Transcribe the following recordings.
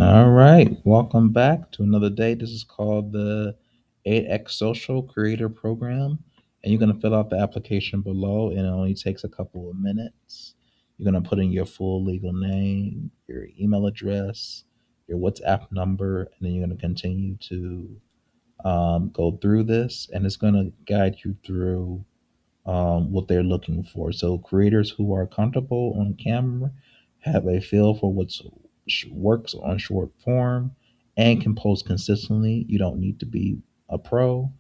All right, welcome back to another day. This is called the 8X Social Creator Program, and you're going to fill out the application below, and it only takes a couple of minutes. You're going to put in your full legal name, your email address, your WhatsApp number, and then you're going to continue to go through this, and it's going to guide you through what they're looking for. So creators who are comfortable on camera have a feel for what works on short form and can post consistently. You don't need to be a pro.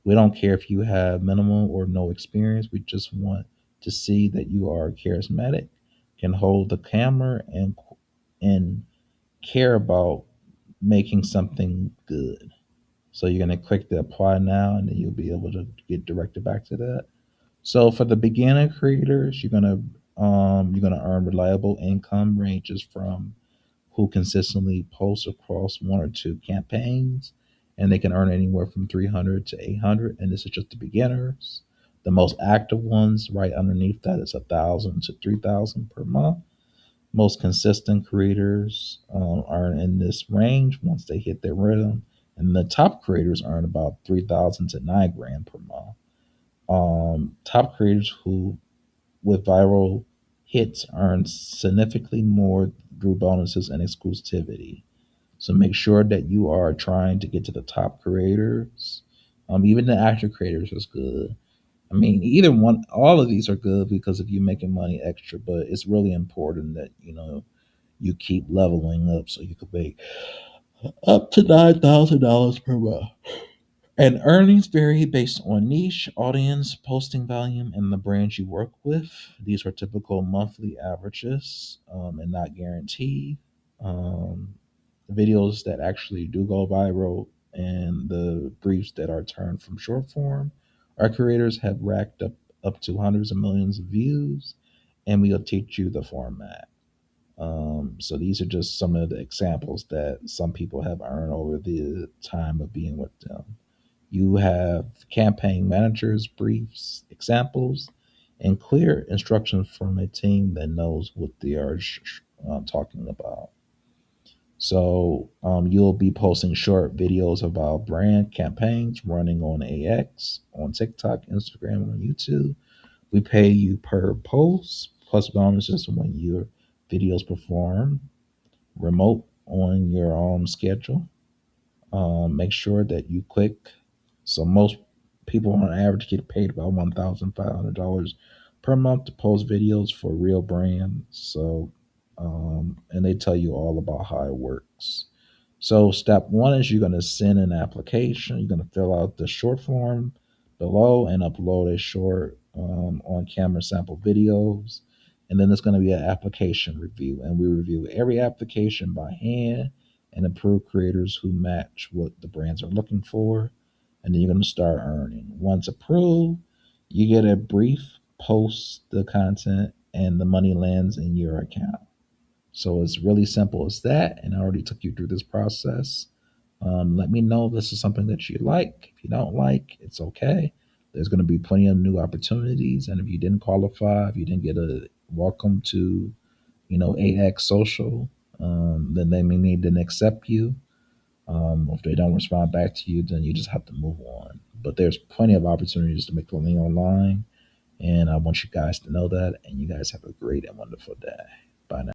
We don't care if you have minimal or no experience. We just want to see that you are charismatic, can hold the camera, and care about making something good. So you're going to click the apply now, and then you'll be able to get directed back to that. So for the beginner creators, you're gonna earn reliable income ranges from who consistently posts across one or two campaigns, and they can earn anywhere from 300 to 800. And this is just the beginners. The most active ones, right underneath that, is 1,000 to 3,000 per month. Most consistent creators earn in this range once they hit their rhythm, and the top creators earn about 3,000 to 9 grand per month. Top creators who with viral hits earn significantly more through bonuses and exclusivity. So make sure that you are trying to get to the top creators. Even the actor creators is good. I mean, either one, all of these are good because if you're making money extra, but it's really important that you keep leveling up so you can make up to $9,000 per month. And earnings vary based on niche, audience, posting volume, and the brands you work with. These are typical monthly averages and not guaranteed. Um, the videos that actually do go viral and the briefs that are turned from short form, our creators have racked up to hundreds of millions of views, and we'll teach you the format. So these are just some of the examples that some people have earned over the time of being with them. You have campaign managers, briefs, examples, and clear instructions from a team that knows what they are talking about. So you'll be posting short videos about brand campaigns running on AX, on TikTok, Instagram, and YouTube. We pay you per post plus bonuses when your videos perform remote on your own schedule. Make sure that you click. So most people on average get paid about $1,500 per month to post videos for real brands. So, and they tell you all about how it works. So step one is you're going to send an application. You're going to fill out the short form below and upload a short on camera sample videos. And then there's going to be an application review. And we review every application by hand and approve creators who match what the brands are looking for. And then you're going to start earning. Once approved, you get a brief, post the content, and the money lands in your account. So it's really simple as that. And I already took you through this process. Let me know if this is something that you like. If you don't like, it's okay. There's going to be plenty of new opportunities. And if you didn't qualify, if you didn't get a welcome to, 8X Social, then they may need to accept you. If they don't respond back to you, then you just have to move on. But there's plenty of opportunities to make money online. And I want you guys to know that. And you guys have a great and wonderful day. Bye now.